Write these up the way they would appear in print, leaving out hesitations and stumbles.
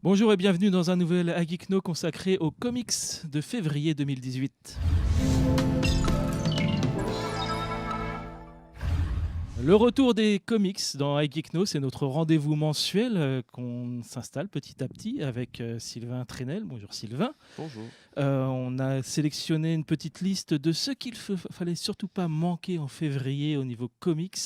Bonjour et bienvenue dans un nouvel Agikno consacré aux comics de février 2018. Le retour des comics dans Agikno, c'est notre rendez-vous mensuel qu'on s'installe petit à petit avec Sylvain Trenel. Bonjour Sylvain. Bonjour. On a sélectionné une petite liste de ce qu'il fallait surtout pas manquer en février au niveau comics.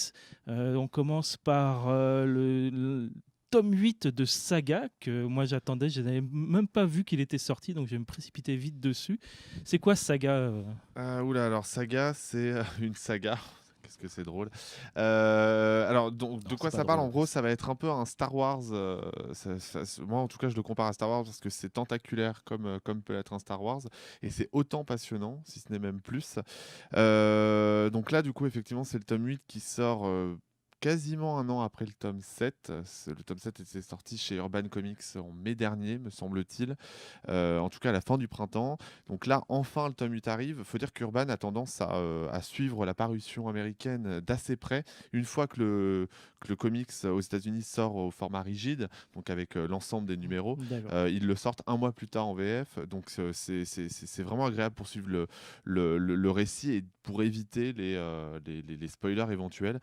On commence par le tome 8 de Saga que moi j'attendais. Je n'avais même pas vu qu'il était sorti, donc je vais me précipiter vite dessus. C'est quoi Saga Oula, alors saga, c'est une saga. Qu'est-ce que c'est drôle. Alors, Non, de c'est quoi pas ça parle? drôle. En gros, ça va être un peu un Star Wars. Moi, en tout cas, je le compare à Star Wars parce que c'est tentaculaire comme peut l'être un Star Wars. Et c'est autant passionnant, si ce n'est même plus. Donc là, du coup, effectivement, c'est le tome 8 qui sort quasiment un an après le tome 7. Le tome 7 était sorti chez Urban Comics en mai dernier, me semble-t-il. En tout cas à la fin du printemps. Donc là, enfin, le tome 8 arrive. Il faut dire qu'Urban a tendance à suivre la parution américaine d'assez près. Une fois que le comics aux États-Unis sort au format rigide, donc avec l'ensemble des numéros, D'accord. ils le sortent un mois plus tard en VF. Donc c'est vraiment agréable pour suivre le récit et pour éviter les spoilers éventuels.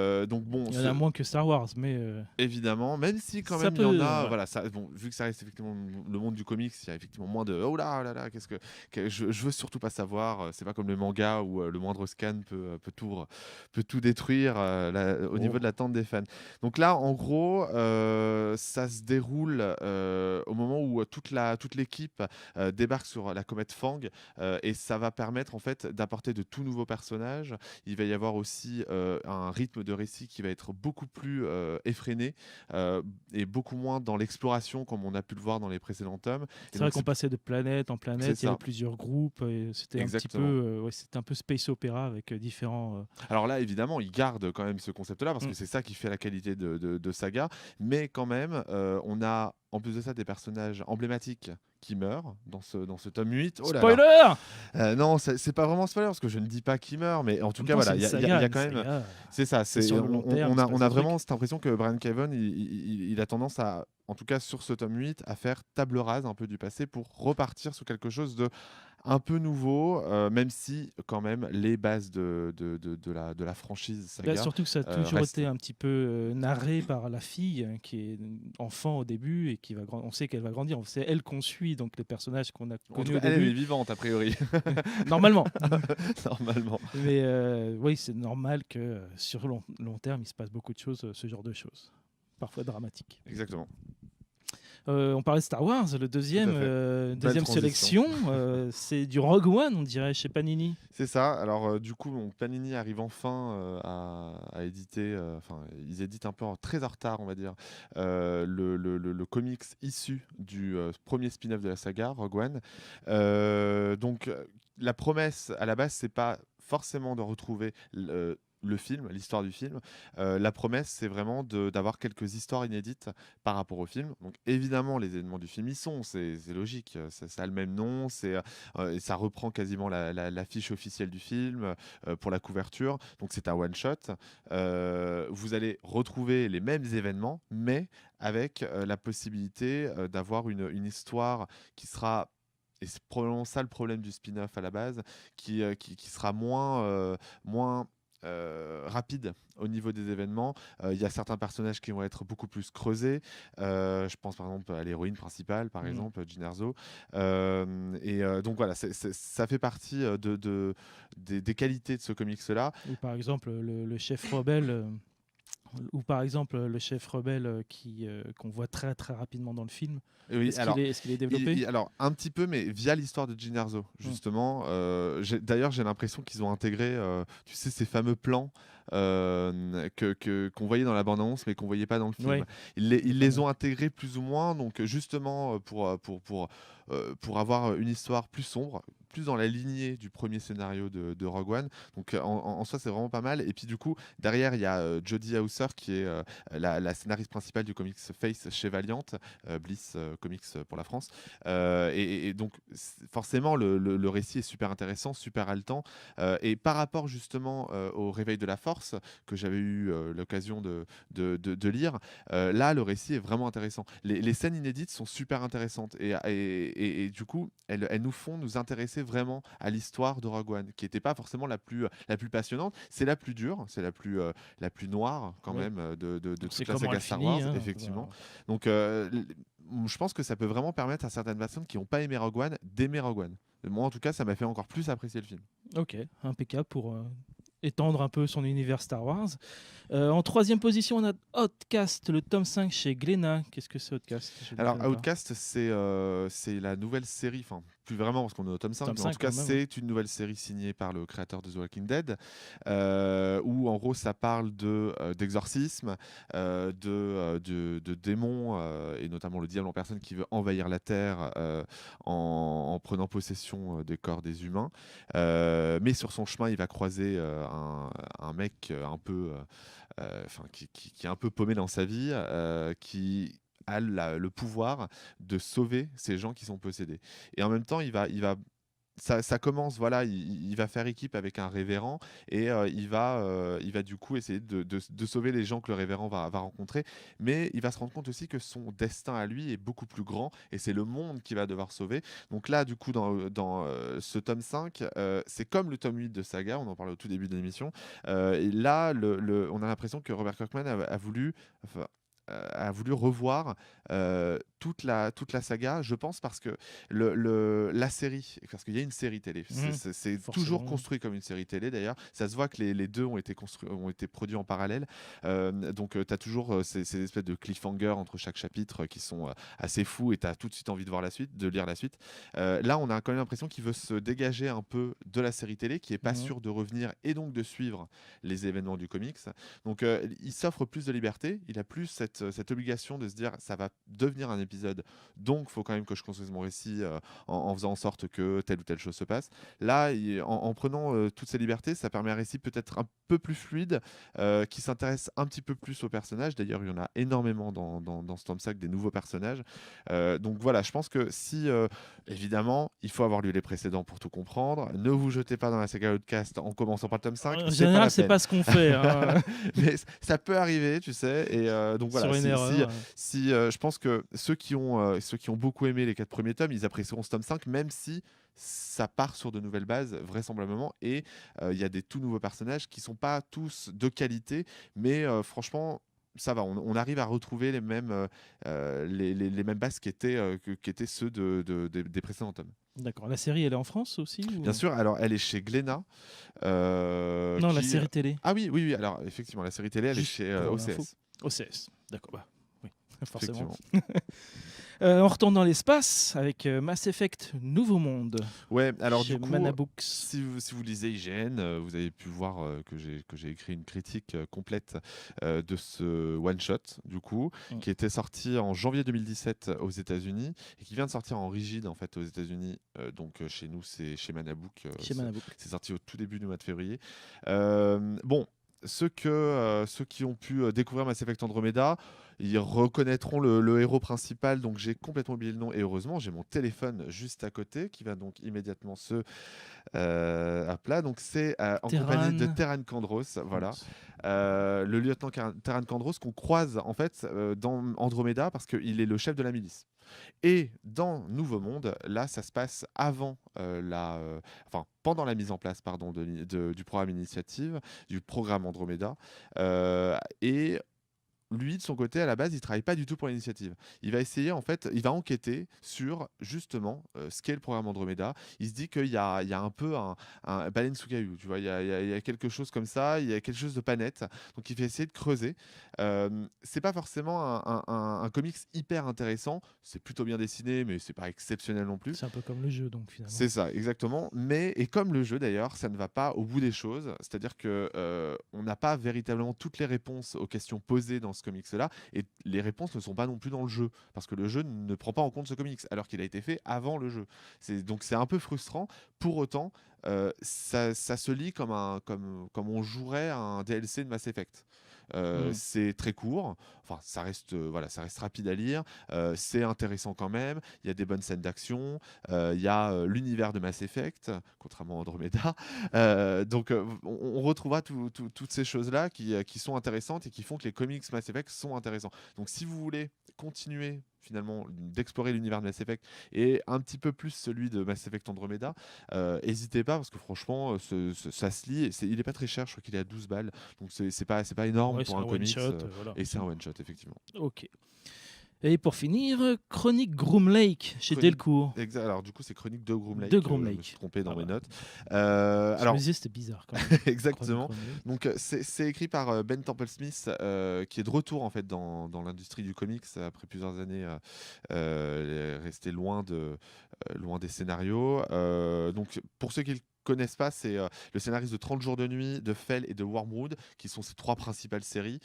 Donc bon, Il y en a moins que Star Wars, mais évidemment, même si quand ça même il y en peut. a, Ouais. voilà, ça, bon, vu que ça reste effectivement le monde du comics, il y a effectivement moins de oh là, je veux surtout pas savoir. C'est pas comme le manga où le moindre scan peut tout détruire au niveau Oh. de l'attente des fans. Donc là, en gros, ça se déroule au moment où toute l'équipe débarque sur la comète Fang et ça va permettre en fait d'apporter de tout nouveaux personnages. Il va y avoir aussi un rythme de récit qui va être beaucoup plus effréné et beaucoup moins dans l'exploration comme on a pu le voir dans les précédents tomes. Et C'est vrai donc qu'on passait de planète en c'est planète, il y avait ça, plusieurs groupes, et c'était un petit peu, exactement. ouais, c'était un peu space opéra avec différents. Alors là, évidemment, il garde quand même ce concept-là parce Mm. que c'est ça qui fait la qualité de Saga. Mais quand même, on a en plus de ça des personnages emblématiques qui meurent dans ce tome 8. Oh là là. Spoiler. Non, c'est pas vraiment spoiler parce que je ne dis pas qui meurt, mais en En tout même cas, temps, c'est voilà, une il y saga, a une quand même. saga. C'est ça, C'est sur le long terme, il se on passe a des trucs. vraiment cette impression que Brian Cavan, il a tendance à, en tout cas sur ce tome 8, à faire table rase un peu du passé pour repartir sur quelque chose de un peu nouveau, même si quand même les bases de la franchise Bah, saga surtout que ça a toujours restent. été un petit peu narré par la fille qui est enfant au début et qui va on sait qu'elle va grandir. C'est elle qu'on suit, donc les personnages qu'on a En tout connus cas, au elle est début, vivante a priori, normalement. normalement. Mais oui, c'est normal que sur long terme, il se passe beaucoup de choses, ce genre de choses, parfois dramatiques. Exactement, On parlait de Star Wars, le tout à fait. Belle deuxième transition. sélection, c'est du Rogue One, on dirait, chez Panini. C'est ça. Alors, du coup, Panini arrive enfin à éditer. Enfin, ils éditent un peu très en retard, on va dire, le comics issu du premier spin-off de la saga, Rogue One. Donc, la promesse à la base, c'est pas forcément de retrouver le film, l'histoire du film. La promesse, c'est vraiment d'avoir quelques histoires inédites par rapport au film. Donc, évidemment, les éléments du film y sont, c'est logique. Ça a le même nom, et ça reprend quasiment l'affiche officielle du film pour la couverture. Donc c'est un one-shot. Vous allez retrouver les mêmes événements, mais avec la possibilité d'avoir une histoire qui sera, et c'est probablement ça le problème du spin-off à la base, qui sera moins rapide au niveau des événements. Il y a certains personnages qui vont être beaucoup plus creusés. Je pense par exemple à l'héroïne principale, par Mm. exemple, Jyn Erso. Donc voilà, ça fait partie des qualités de ce comics-là. Ou par exemple le chef rebelle. Ou par exemple le chef rebelle qu'on voit très très rapidement dans le film. Et oui, alors, Est-ce qu'il est développé? alors, un petit peu, mais via l'histoire de Jyn Erso, Mm. justement. D'ailleurs, j'ai l'impression qu'ils ont intégré, tu sais, ces fameux plans qu'on voyait dans la bande-annonce, mais qu'on voyait pas dans le film. Ouais, les Ils les fameux. ont intégrés plus ou moins, donc justement pour avoir une histoire plus sombre, plus dans la lignée du premier scénario de Rogue One. Donc en soi, c'est vraiment pas mal. Et puis du coup, derrière, il y a Jodie Hauser qui est la scénariste principale du comics Face chez Valiant, Bliss Comics pour la France. Et donc, forcément, le récit est super intéressant, super haletant. Et par rapport justement au réveil de la Force, Force, que j'avais eu l'occasion de lire, là, le récit est vraiment intéressant. Les scènes inédites sont super intéressantes et du coup, elles nous font nous intéresser vraiment à l'histoire de Rogue One, qui n'était pas forcément la plus passionnante. C'est la plus dure, c'est la plus noire quand Oui. même de On sait toute la comment saga elle Star finit, Wars, hein, effectivement. voilà. Donc, je pense que ça peut vraiment permettre à certaines personnes qui n'ont pas aimé Rogue One d'aimer Rogue One. Moi, en tout cas, ça m'a fait encore plus apprécier le film. Ok, impeccable pour étendre un peu son univers Star Wars. En troisième position, on a Outcast, le tome 5 chez Glénat. Qu'est-ce que c'est Outcast? Je ne Alors, connais pas. Outcast, c'est la nouvelle série, enfin, plus vraiment parce qu'on est au tome 5, Tome mais en 5 tout cas, quand même, ouais. c'est une nouvelle série signée par le créateur de The Walking Dead, où en gros, ça parle d'exorcisme, de démons, et notamment le diable en personne qui veut envahir la Terre en prenant possession des corps des humains. Mais sur son chemin, il va croiser un mec un peu, qui est un peu paumé dans sa vie, qui a le pouvoir de sauver ces gens qui sont possédés. Et en même temps, ça commence, voilà, il va faire équipe avec un révérend et il va du coup essayer de sauver les gens que le révérend va rencontrer. Mais il va se rendre compte aussi que son destin à lui est beaucoup plus grand et c'est le monde qu'il va devoir sauver. Donc là, du coup, dans ce tome 5, c'est comme le tome 8 de Saga, on en parlait au tout début de l'émission. Et là, on a l'impression que Robert Kirkman a voulu... enfin, a voulu revoir toute la saga, je pense, parce que la série, parce qu'il y a une série télé, c'est toujours Forcément. construit comme une série télé d'ailleurs, ça se voit que les deux ont été produits en parallèle, donc tu as toujours ces espèces de cliffhangers entre chaque chapitre qui sont assez fous et tu as tout de suite envie de voir la suite, de lire la suite. Là, on a quand même l'impression qu'il veut se dégager un peu de la série télé, qui est pas sûr de revenir et donc de suivre les événements du comics. Donc il s'offre plus de liberté, il a plus cette obligation de se dire ça va devenir un épisode, donc il faut quand même que je construise mon récit en faisant en sorte que telle ou telle chose se passe. Là, en prenant toutes ces libertés, ça permet un récit peut-être un peu plus fluide, qui s'intéresse un petit peu plus aux personnages. D'ailleurs, il y en a énormément dans ce tome 5, des nouveaux personnages. Donc voilà, je pense que si, évidemment, il faut avoir lu les précédents pour tout comprendre. Ne vous jetez pas dans la saga Outcast en commençant par le tome 5. En C'est pas général, la c'est peine. pas ce qu'on fait. Hein. Mais ça peut arriver, tu sais. Et donc voilà, Sur une erreur. je pense que ceux qui ont beaucoup aimé les 4 premiers tomes, ils apprécieront ce tome 5, même si ça part sur de nouvelles bases, vraisemblablement. Et il y a des tout nouveaux personnages qui sont pas tous de qualité, mais franchement, ça va. On arrive à retrouver les mêmes bases qui étaient ceux des précédents tomes. D'accord. La série, elle est en France aussi ou... Bien sûr, alors elle est chez Glénat. Non, la série télé. Ah oui, oui, oui. Alors effectivement, la série télé, elle est Juste chez pour l'info. OCS. OCS. D'accord. Bah, oui, forcément. Effectivement. On retourne dans l'espace avec Mass Effect Nouveau Monde. Ouais, alors chez du coup, Manabooks. si vous lisez IGN, vous avez pu voir que j'ai écrit une critique complète de ce one-shot, du coup, qui était sorti en janvier 2017 aux États-Unis et qui vient de sortir en rigide en fait aux États-Unis. Donc chez nous, c'est chez Manabook. C'est sorti au tout début du mois de février. Bon. Ceux qui ont pu découvrir Mass Effect Andromeda, ils reconnaîtront le héros principal, donc j'ai complètement oublié le nom, et heureusement j'ai mon téléphone juste à côté qui va donc immédiatement se à plat. Donc c'est en compagnie de Terran Kandros, voilà, le lieutenant Terran Kandros qu'on croise en fait dans Andromeda parce qu'il est le chef de la milice. Et dans Nouveau Monde, là, ça se passe avant pendant la mise en place, pardon, du programme Initiative, du programme Andromeda, et lui, de son côté, à la base, il travaille pas du tout pour l'initiative. Il va essayer, en fait, il va enquêter sur justement ce qu'est le programme Andromeda. Il se dit qu'il y a un peu un baleine sous caillou, tu vois, il y a quelque chose comme ça, il y a quelque chose de pas net. Donc, il va essayer de creuser. C'est pas forcément un comics hyper intéressant. C'est plutôt bien dessiné, mais c'est pas exceptionnel non plus. C'est un peu comme le jeu, donc finalement. C'est ça, exactement. Et comme le jeu d'ailleurs, ça ne va pas au bout des choses. C'est-à-dire que on n'a pas véritablement toutes les réponses aux questions posées dans ce comics-là, et les réponses ne sont pas non plus dans le jeu, parce que le jeu ne prend pas en compte ce comics, alors qu'il a été fait avant le jeu. Donc c'est un peu frustrant. Pour autant, ça se lit comme on jouerait un DLC de Mass Effect. C'est très court. Enfin, ça reste, voilà, ça reste rapide à lire. C'est intéressant quand même. Il y a des bonnes scènes d'action. Il y a l'univers de Mass Effect, contrairement à Andromeda. Donc, on retrouvera toutes ces choses-là qui sont intéressantes et qui font que les comics Mass Effect sont intéressants. Donc, si vous voulez continuer finalement d'explorer l'univers de Mass Effect et un petit peu plus celui de Mass Effect Andromeda, n'hésitez pas parce que franchement ça se lit, il est pas très cher, je crois qu'il est à 12 balles, donc c'est pas énorme Ouais, pour c'est un un comics, one-shot, voilà. et c'est un one shot effectivement. Ok. Et pour finir, Chronique Groom Lake chez Chronique- Delcourt. Exact. Alors du coup c'est Chronique de Groom Lake, De Groom je me Lake. suis trompé dans Ah mes bah. notes. Je Alors me disais c'était bizarre quand même. exactement. Chronique Groom Lake. Donc c'est écrit par Ben Temple-Smith, qui est de retour en fait dans l'industrie du comics après plusieurs années resté loin des scénarios. Donc pour ceux qui le connaissent pas, c'est le scénariste de 30 jours de nuit, de Fell et de Wormwood, qui sont ses 3 principales séries.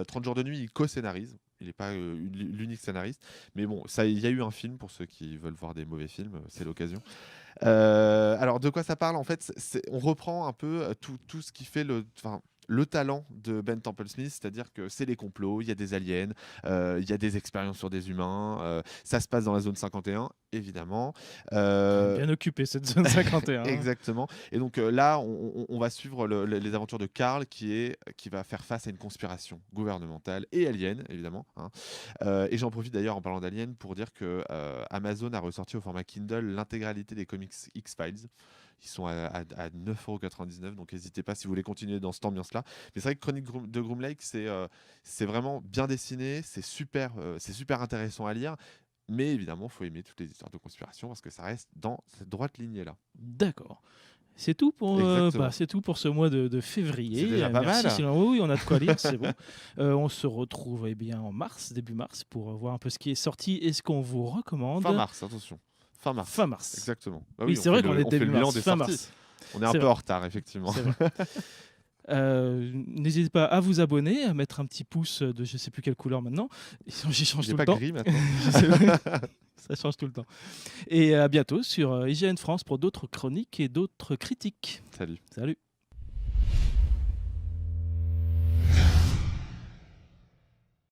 30 jours de nuit, il co-scénarise. Il n'est pas l'unique scénariste. Mais bon, il y a eu un film pour ceux qui veulent voir des mauvais films, c'est l'occasion. Alors, de quoi ça parle? En fait, on reprend un peu tout ce qui fait le talent de Ben Temple-Smith, c'est-à-dire que c'est les complots, il y a des aliens, il y a des expériences sur des humains, ça se passe dans la zone 51, évidemment. Bien occupé cette zone 51. Exactement. Et donc là, on va suivre les aventures de Carl qui va faire face à une conspiration gouvernementale et alien, évidemment. Hein. Et j'en profite d'ailleurs en parlant d'alien pour dire que Amazon a ressorti au format Kindle l'intégralité des comics X-Files. Ils sont à 9,99 €, donc n'hésitez pas si vous voulez continuer dans cette ambiance-là. Mais c'est vrai que Chronique de Groom Lake, c'est vraiment bien dessiné, c'est super intéressant à lire. Mais évidemment, il faut aimer toutes les histoires de conspiration parce que ça reste dans cette droite lignée-là. D'accord. C'est tout pour ce mois de février. C'est déjà pas Merci, mal. Sylvain. Oui, on a de quoi lire, c'est bon. On se retrouve en mars, début mars, pour voir un peu ce qui est sorti et ce qu'on vous recommande. Fin mars, attention. Fin mars. Fin mars. Exactement. Ah oui, c'est vrai qu'on est début mars. Des fin sorties. Mars. On est un peu en retard, effectivement. C'est vrai. N'hésitez pas à vous abonner, à mettre un petit pouce de je sais plus quelle couleur maintenant. J'y change tout le temps. Il n'est pas gris maintenant. Ça change tout le temps. Et à bientôt sur IGN France pour d'autres chroniques et d'autres critiques. Salut. Salut.